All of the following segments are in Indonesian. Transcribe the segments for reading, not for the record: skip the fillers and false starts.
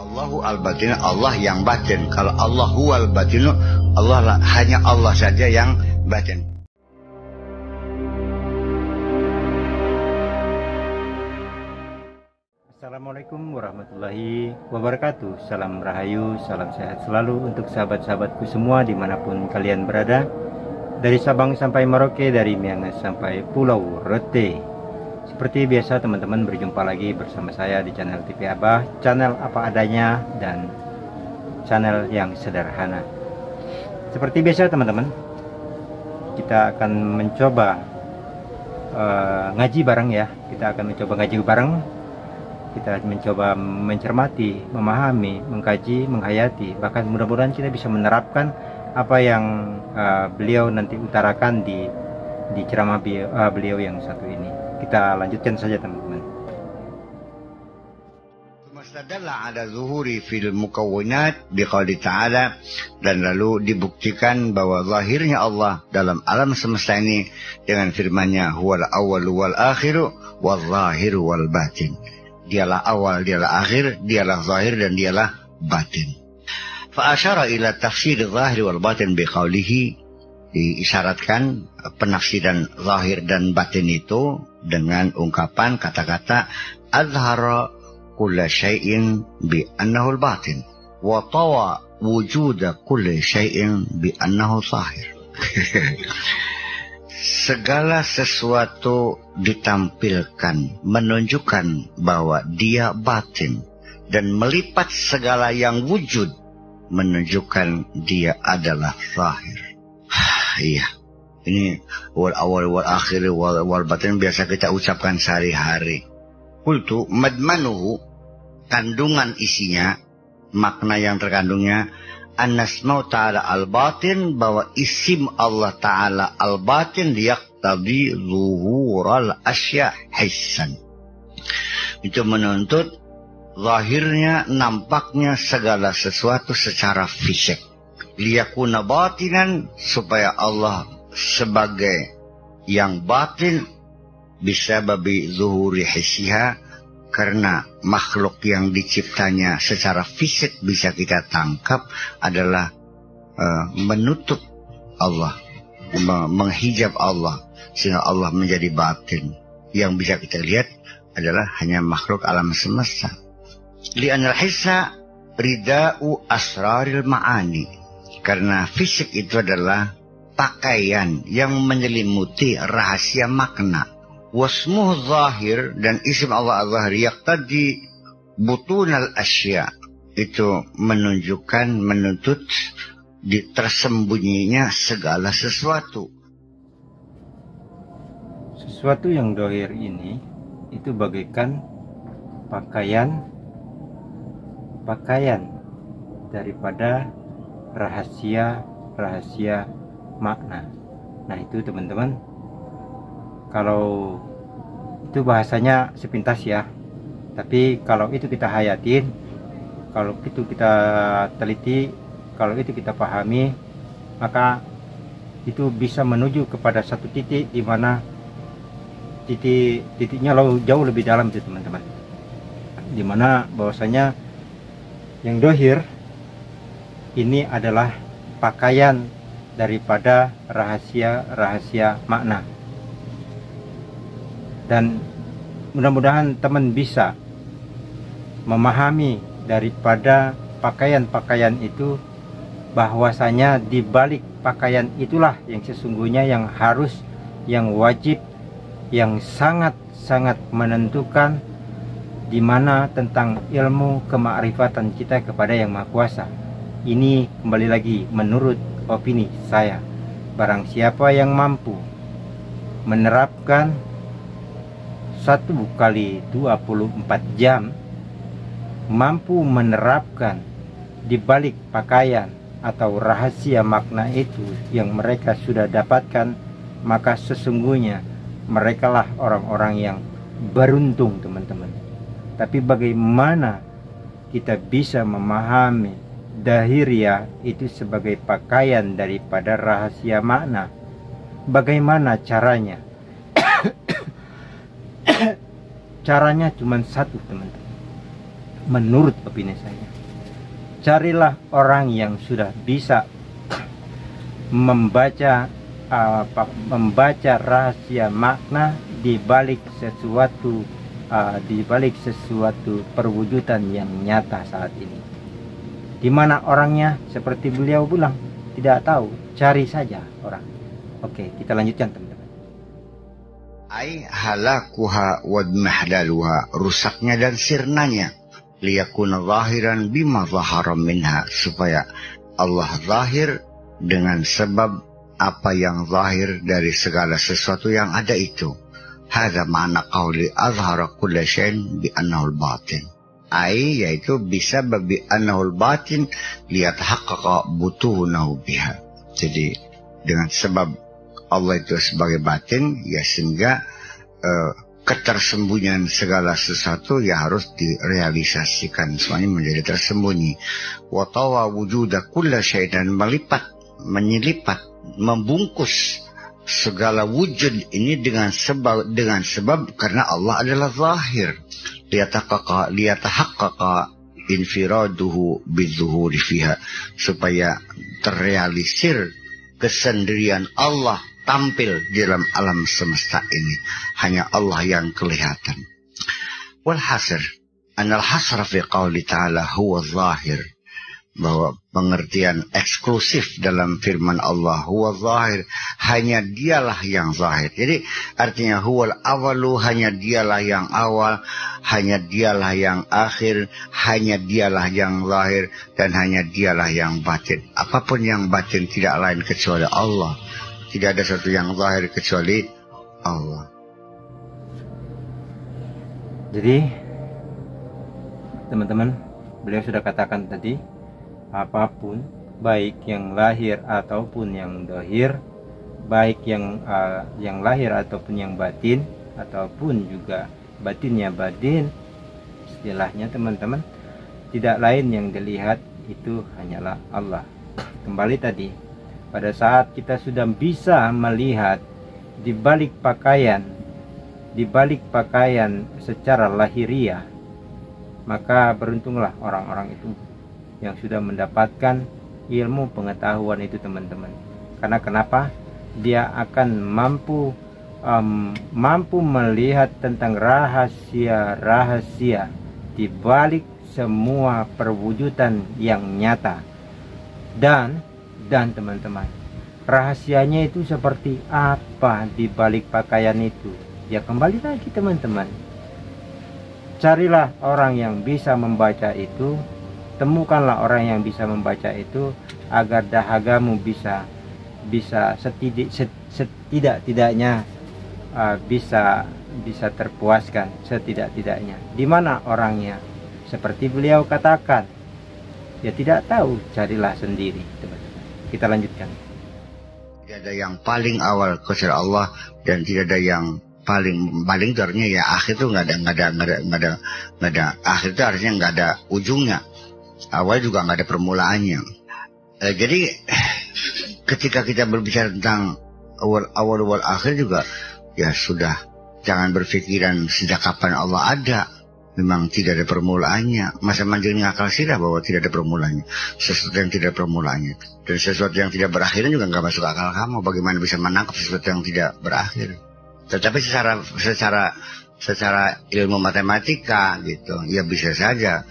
Allahu al-batinu, Allah yang batin. Kalau Allahu al-batinu, Allah hanya Allah saja yang batin. Assalamualaikum warahmatullahi wabarakatuh. Salam rahayu, salam sehat selalu untuk sahabat-sahabatku semua dimanapun kalian berada. Dari Sabang sampai Merauke, dari Miangas sampai Pulau Rote. Seperti biasa teman-teman, berjumpa lagi bersama saya di channel TV Abah, channel apa adanya dan channel yang sederhana. Seperti biasa teman-teman, kita akan mencoba ngaji bareng ya. Kita akan mencoba ngaji bareng. Kita mencoba mencermati, memahami, mengkaji, menghayati. Bahkan mudah-mudahan kita bisa menerapkan apa yang beliau nanti utarakan di ceramah beliau yang satu ini. Kita lanjutkan saja teman-teman. Mustadalla ada zuhuri fil mukawwinat biqauli ta'ala, dan lalu dibuktikan bahwa zahirnya Allah dalam alam semesta ini dengan firman-Nya huwal awwalu wal akhiru wal zahiru wal batin. Dialah awal, dialah akhir, dialah zahir dan dialah batin. Fa asyara ila tafsir zahir wal batin biqaulihi, diisyaratkan penafsiran zahir dan batin itu dengan ungkapan kata-kata azhara kulla syai'in bi annahu al-batin wa tawa wujuda kulli syai'in bi annahu zahir. Segala sesuatu ditampilkan menunjukkan bahwa dia batin, dan melipat segala yang wujud menunjukkan dia adalah zahir. Iya, ini wal awal wal akhir wal batin biasa kita ucapkan sehari-hari. Qultu madmanuhu, kandungan isinya, makna yang terkandungnya, an-nasma'u ta'ala al-batin, bahwa isim Allah ta'ala al-batin yaqtadi zuhural asya hissan. Itu menuntut zahirnya, nampaknya segala sesuatu secara fisik. Liyakuna batinan, supaya Allah sebagai yang batin, bisa babi zuhuri hissiha, karena makhluk yang diciptanya secara fisik bisa kita tangkap adalah menutup Allah, menghijab Allah, sehingga Allah menjadi batin. Yang bisa kita lihat adalah hanya makhluk alam semesta. Li'anal hissa rida'u asraril ma'ani, karena fisik itu adalah pakaian yang menyelimuti rahasia makna. Wasmuh zahir, dan isim Allah az-zahir yaqtadi butunal asya, itu menunjukkan, menuntut di tersembunyinya segala sesuatu. Sesuatu yang zahir ini itu bagaikan pakaian daripada rahasia makna. Nah itu teman-teman, kalau itu bahasanya sepintas ya, tapi kalau itu kita hayatin, kalau itu kita teliti, kalau itu kita pahami, maka itu bisa menuju kepada satu titik di mana titiknya jauh lebih dalam itu teman-teman, di mana bahwasanya yang dohir ini adalah pakaian daripada rahasia makna. Dan mudah-mudahan teman bisa memahami daripada pakaian-pakaian itu, bahwasanya di balik pakaian itulah yang sesungguhnya yang harus, yang wajib, yang sangat-sangat menentukan di mana tentang ilmu kemakrifatan kita kepada Yang Maha Kuasa. Ini kembali lagi menurut opini saya. Barang siapa yang mampu menerapkan 1 kali 24 jam, mampu menerapkan di balik pakaian atau rahasia makna itu yang mereka sudah dapatkan, maka sesungguhnya merekalah orang-orang yang beruntung teman-teman. Tapi bagaimana kita bisa memahami dahiriyah itu sebagai pakaian daripada rahasia makna? Bagaimana caranya? Caranya cuma satu teman-teman, menurut opini saya, carilah orang yang sudah bisa membaca rahasia makna di balik sesuatu perwujudan yang nyata saat ini. Di mana orangnya? Seperti beliau bilang, tidak tahu, cari saja orang. Oke, kita lanjutkan teman-teman. Ai halakuha wa mahlaluha, rusaknya dan sirnanya, liyakuna zahiran bima zahara minha, supaya Allah zahir dengan sebab apa yang zahir dari segala sesuatu yang ada itu. Hadza ma'na qauli azhara kulla syai'in bi annahu al-batin. Ai, yaitu bisa babi annahu al-batin liyatahaqqaqa butuhunahu biha. Jadi dengan sebab Allah itu sebagai batin, ya sehingga ketersembunyian segala sesuatu ya harus direalisasikan, semuanya menjadi tersembunyi. Wa tawa wujuda kulla syai'in, dan menyelipat, membungkus segala wujud ini dengan sebab karena Allah adalah zahir. Liyatahaqqaqa infiraduhu bizuhuri fiha, supaya terrealisir kesendirian Allah tampil di dalam alam semesta ini. Hanya Allah yang kelihatan. Wal hasr, anal hasra fi qauli ta'ala huwa zahir, bahwa pengertian eksklusif dalam firman Allah huwa zahir, hanya dialah yang zahir. Jadi artinya huwal awalu, hanya dialah yang awal, hanya dialah yang akhir, hanya dialah yang zahir, dan hanya dialah yang batin. Apapun yang batin tidak lain kecuali Allah. Tidak ada satu yang zahir kecuali Allah. Jadi teman-teman, beliau sudah katakan tadi, apapun, baik yang lahir ataupun yang dohir, baik yang lahir ataupun yang batin, ataupun juga batinnya batin, istilahnya teman-teman, tidak lain yang dilihat itu hanyalah Allah. Kembali tadi, pada saat kita sudah bisa melihat di balik pakaian secara lahiriah, maka beruntunglah orang-orang itu yang sudah mendapatkan ilmu pengetahuan itu teman-teman. Karena kenapa? Dia akan mampu melihat tentang rahasia-rahasia di balik semua perwujudan yang nyata. Dan teman-teman, rahasianya itu seperti apa di balik pakaian itu? Ya kembali lagi teman-teman, carilah orang yang bisa membaca itu, temukanlah orang yang bisa membaca itu, agar dahagamu bisa setidak-tidaknya bisa terpuaskan setidak-tidaknya. Di mana orangnya? Seperti beliau katakan, ya tidak tahu, carilah sendiri teman-teman. Kita lanjutkan. Tidak ada yang paling awal kecuali Allah, dan tidak ada yang paling artinya ya akhir itu nggak ada akhir itu artinya nggak ada ujungnya, awal juga nggak ada permulaannya. Jadi ketika kita berbicara tentang awal akhir juga ya sudah, jangan berpikiran sejak kapan Allah ada. Memang tidak ada permulaannya. Masa manjing akal sirah bahwa tidak ada permulaannya, sesuatu yang tidak ada permulaannya, dan sesuatu yang tidak berakhir juga nggak masuk akal kamu. Bagaimana bisa menangkap sesuatu yang tidak berakhir? Tetapi secara ilmu matematika gitu, ya bisa saja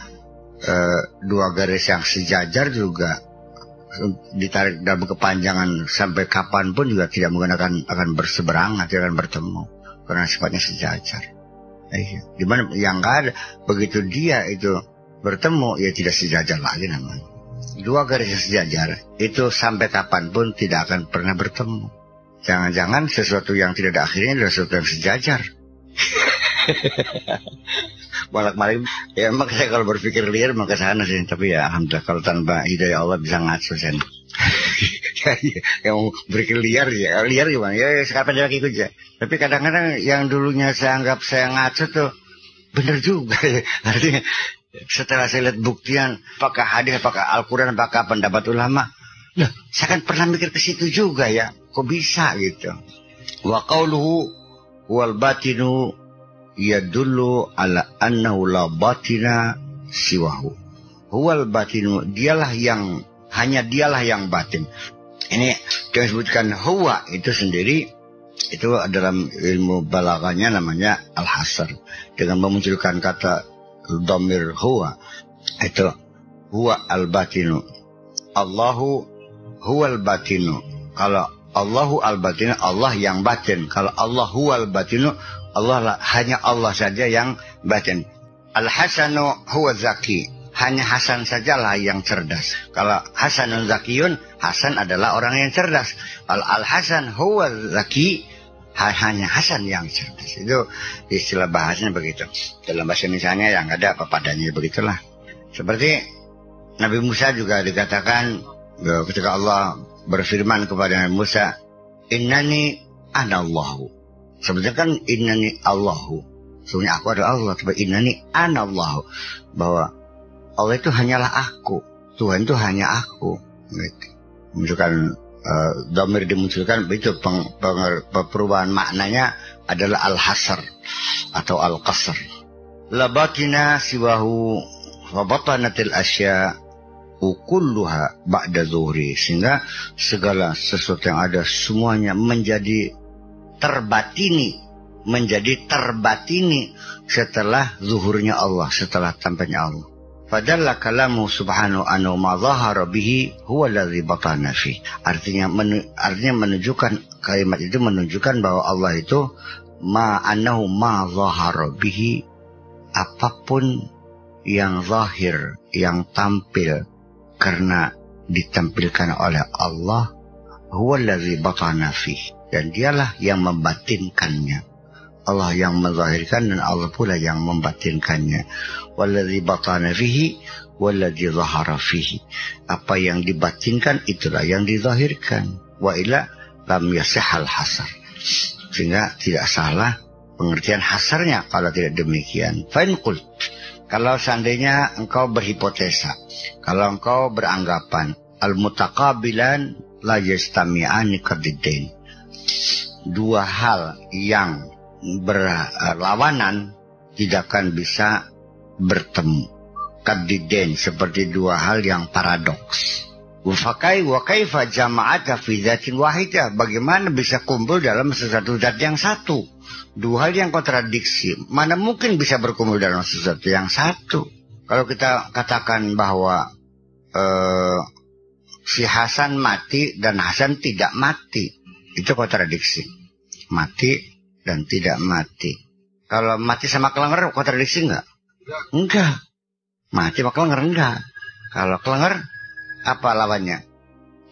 dua garis yang sejajar juga ditarik dalam kepanjangan sampai kapanpun juga tidak mungkin akan berseberangan, tidak akan bertemu, karena sifatnya sejajar. Dimana yang nggak ada, begitu dia itu bertemu ya tidak sejajar lagi namanya. Dua garis yang sejajar itu sampai kapanpun tidak akan pernah bertemu. Jangan-jangan sesuatu yang tidak ada akhirnya adalah sesuatu yang sejajar. Balik-balik ya, emang saya kalau berpikir liar maka sana sih, tapi ya alhamdulillah kalau tanpa hidayah Allah bisa ngaco sen. Yang berpikir liar ya, liar gimana ya, sekarang lagi ikut ya. Tapi kadang-kadang yang dulunya saya anggap saya ngaco tuh bener juga ya. Artinya setelah saya lihat buktian, apakah hadis, apakah Al-Quran, apakah pendapat ulama, lah saya kan pernah mikir ke situ juga ya, kok bisa gitu. Wa qauluhu wal batinu yadullu ala annahu la batina siwahu. Huwal batinu, hanya dialah yang batin. Ini yang disebutkan huwa itu sendiri, itu dalam ilmu balaghanya namanya al-hasr. Dengan memunculkan kata dhamir huwa, itu huwa al-batinu. Allahu huwal batinu. Kalau Allahu al-batinu, Allah yang batin. Kalau Allah huwal batinu, hanya Allah saja yang batin. Al-hasanu huwa zaki. Hanya Hasan sajalah yang cerdas. Kalau Hasanun zakiyun, Hasan adalah orang yang cerdas. Kalau Al-Hasan huwa zaki, hanya Hasan yang cerdas. Itu istilah bahasanya begitu. Dalam bahasa Indonesia yang ada papadannya begitulah. Seperti Nabi Musa juga dikatakan ketika Allah berfirman kepada Nabi Musa, innani anallahu. Sebenarnya kan innani Allahu. Sebenarnya aku adalah Allah. Tapi innani anallahu. Bahwa Allah itu hanyalah aku. Tuhan itu hanya aku. Menunjukkan dhamir dimunculkan, itu perubahan maknanya adalah al-hasr atau al-qasr. La batina siwahu wa batanatil asya kulluha ba'da zuhri. Sehingga segala sesuatu yang ada semuanya menjadi terbatini setelah zuhurnya Allah, setelah tampaknya Allah. Fadalla kalamu subhanahu anhu ma zahara bihi huwa alladhi batana fi. Artinya menunjukkan, kalimat itu menunjukkan bahwa Allah itu annahu ma zahara bihi, apapun yang zahir, yang tampil karena ditampilkan oleh Allah, huwa alladhi batana fi, dan dialah yang membatinkannya. Allah yang menzahirkan dan Allah pula yang membatinkannya. Walladzi batana fihi walladzi zahara fihi. Apa yang dibatinkan itulah yang dizahirkan. Wa ila lam yasihal hasar. Sehingga tidak salah pengertian hasarnya kalau tidak demikian. Fa in qult, kalau seandainya engkau berhipotesa, kalau engkau beranggapan al-mutaqabilan la yastami'ani qadiddain. Dua hal yang berlawanan tidak akan bisa bertemu. Qadiddain, seperti dua hal yang paradoks. Wa kaifa jama'ata fi dzatin wahidah. Bagaimana bisa kumpul dalam sesuatu zat yang satu? Dua hal yang kontradiksi. Mana mungkin bisa berkumpul dalam sesuatu yang satu? Kalau kita katakan bahwa si Hasan mati dan Hasan tidak mati, itu kontradiksi. Mati dan tidak mati. Kalau mati sama kelenger kontradiksi enggak? Enggak. Mati sama kelenger enggak. Kalau kelenger, apa lawannya?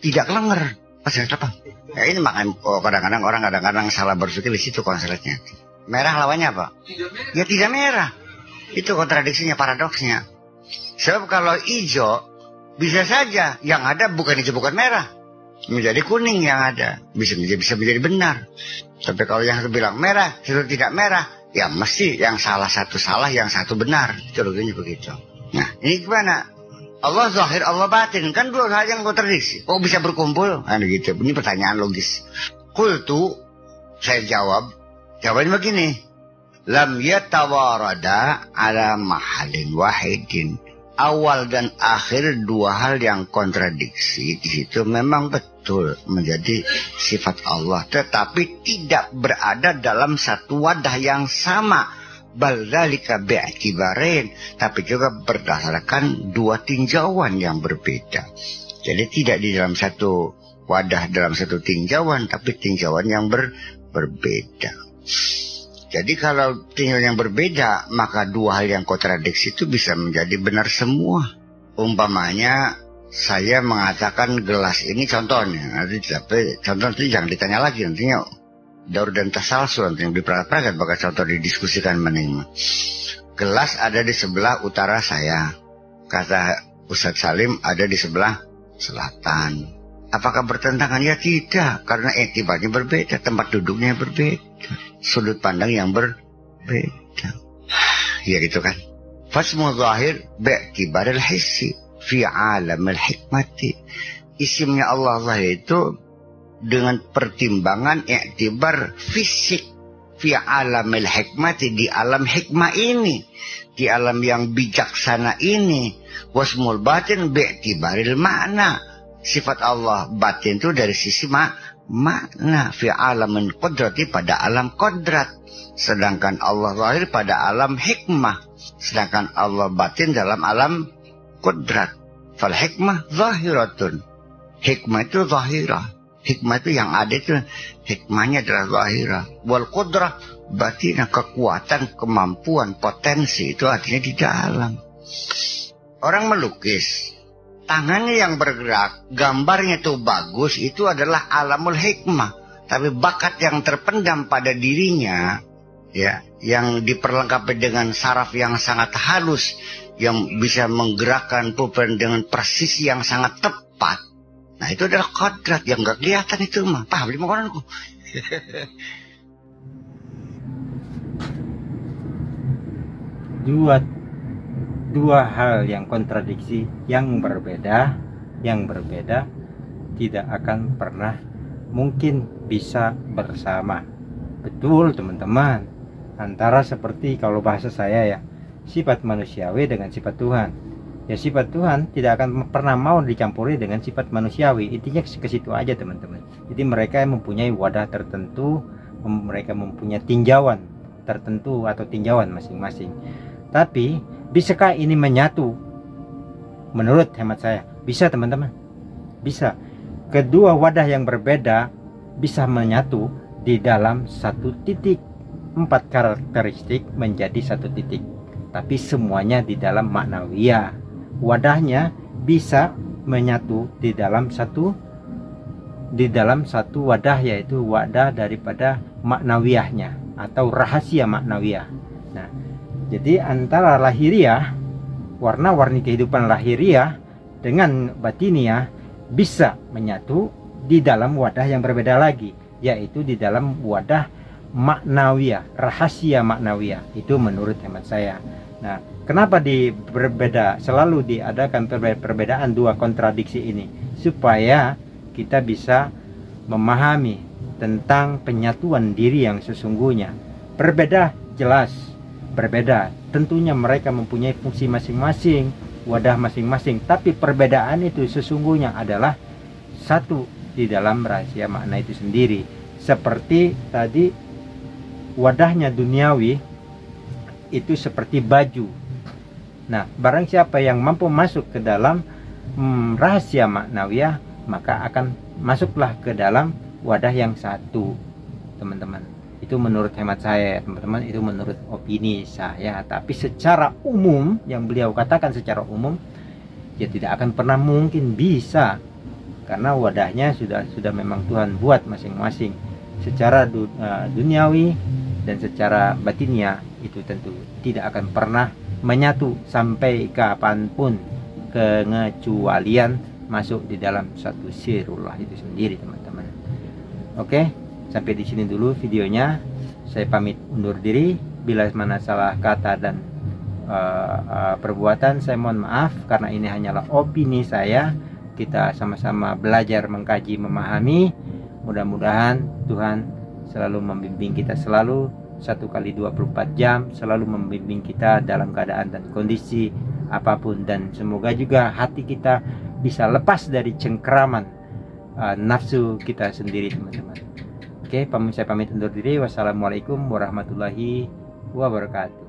Tidak kelenger. Pasti apa? Ya ini makanya kadang-kadang orang salah berpikir di situ konsepnya. Merah lawannya apa? Ya tidak merah. Itu kontradiksinya, paradoksnya. Sebab kalau hijau bisa saja yang ada bukan hijau bukan merah, menjadi kuning yang ada. Bisa menjadi benar. Tapi kalau yang satu bilang merah, satu tidak merah, ya mesti yang satu salah, yang satu benar. Itu loginya begitu. Nah, ini gimana? Allah zahir, Allah batin. Kan dua hal yang kontradiksi. Oh bisa berkumpul? Nah gitu. Ini pertanyaan logis. Qultu, saya jawab. Jawabannya begini. Lam yatawarada ala mahalin wahidin. Awal dan akhir dua hal yang kontradiksi di situ memang betul menjadi sifat Allah, tetapi tidak berada dalam satu wadah yang sama. Bal dzalika bi'tibarain, tapi juga berdasarkan dua tinjauan yang berbeda. Jadi tidak di dalam satu wadah, dalam satu tinjauan, tapi tinjauan yang berbeda. Jadi kalau tinjauan yang berbeda, maka dua hal yang kontradiksi itu bisa menjadi benar semua. Umpamanya saya mengatakan gelas ini contohnya, tapi contoh itu jangan ditanya lagi, nantinya daur dan tasalsul, nanti yang diperhatikan bakal contoh didiskusikan menerima. Gelas ada di sebelah utara saya, kata Ustadz Salim ada di sebelah selatan. Apakah bertentangan? Ya tidak, karena etibarnya berbeda, tempat duduknya berbeda, sudut pandang yang berbeda. Ya gitu kan. Fasmu zahir bi'tibaril hissi fi alamil hikmati. Isimnya Allah zahir itu dengan pertimbangan iktibar fisik fi alamil hikmati, di alam hikmah ini, di alam yang bijaksana ini. Wasmul batin bi'tibaril makna, sifat Allah batin itu dari sisi makna. Fi alamin qudrati, pada alam kodrat, sedangkan Allah zahir pada alam hikmah, sedangkan Allah batin dalam alam kodrat. Fal hikmah zahiratun, hikmah itu zahirah, hikmah itu yang ada itu, hikmahnya adalah zahirah. Wal qudrah batinah, kekuatan, kemampuan, potensi, itu artinya di dalam. Orang melukis, tangannya yang bergerak, gambarnya itu bagus, itu adalah alamul hikmah. Tapi bakat yang terpendam pada dirinya, ya, yang diperlengkapi dengan saraf yang sangat halus, yang bisa menggerakkan pulpen dengan presisi yang sangat tepat, nah itu adalah kodrat yang gak kelihatan itu mah. Paham lima koranku? Dua hal yang kontradiksi, yang berbeda tidak akan pernah mungkin bisa bersama. Betul teman-teman, antara seperti kalau bahasa saya ya, sifat manusiawi dengan sifat Tuhan. Ya, sifat Tuhan tidak akan pernah mau dicampuri dengan sifat manusiawi. Intinya ke situ aja teman-teman. Jadi mereka mempunyai wadah tertentu, mereka mempunyai tinjauan tertentu atau tinjauan masing-masing. Tapi bisakah ini menyatu? Menurut hemat saya bisa teman-teman, bisa. Kedua wadah yang berbeda bisa menyatu di dalam satu titik. 4 karakteristik menjadi satu titik, tapi semuanya di dalam maknawiyah. Wadahnya bisa menyatu di dalam satu wadah, yaitu wadah daripada maknawiyahnya atau rahasia maknawiyah. Nah, jadi antara lahiriah, warna-warni kehidupan lahiriah dengan batiniah bisa menyatu di dalam wadah yang berbeda lagi, yaitu di dalam wadah maknawiyah, rahasia maknawiyah. Itu menurut hemat saya. Nah, kenapa selalu diadakan perbedaan dua kontradiksi ini? Supaya kita bisa memahami tentang penyatuan diri yang sesungguhnya. Berbeda, jelas berbeda. Tentunya mereka mempunyai fungsi masing-masing, wadah masing-masing, tapi perbedaan itu sesungguhnya adalah satu di dalam rahasia makna itu sendiri. Seperti tadi, wadahnya duniawi itu seperti baju. Nah, barang siapa yang mampu masuk ke dalam rahasia maknawiyah, maka akan masuklah ke dalam wadah yang satu, teman-teman. Itu menurut hemat saya, teman-teman. Itu menurut opini saya. Tapi secara umum, yang beliau katakan secara umum, ya tidak akan pernah mungkin bisa, karena wadahnya sudah memang Tuhan buat masing-masing. Secara duniawi dan secara batinnya itu tentu tidak akan pernah menyatu sampai kapanpun, kecualian masuk di dalam satu sirullah itu sendiri, teman-teman. Oke, sampai di sini dulu videonya. Saya pamit undur diri. Bila mana salah kata dan perbuatan, saya mohon maaf, karena ini hanyalah opini saya. Kita sama-sama belajar, mengkaji, memahami. Mudah-mudahan Tuhan selalu membimbing kita, selalu 1x24 jam, selalu membimbing kita dalam keadaan dan kondisi apapun. Dan semoga juga hati kita bisa lepas dari cengkraman nafsu kita sendiri, teman-teman. Oke, saya pamit undur diri. Wassalamualaikum warahmatullahi wabarakatuh.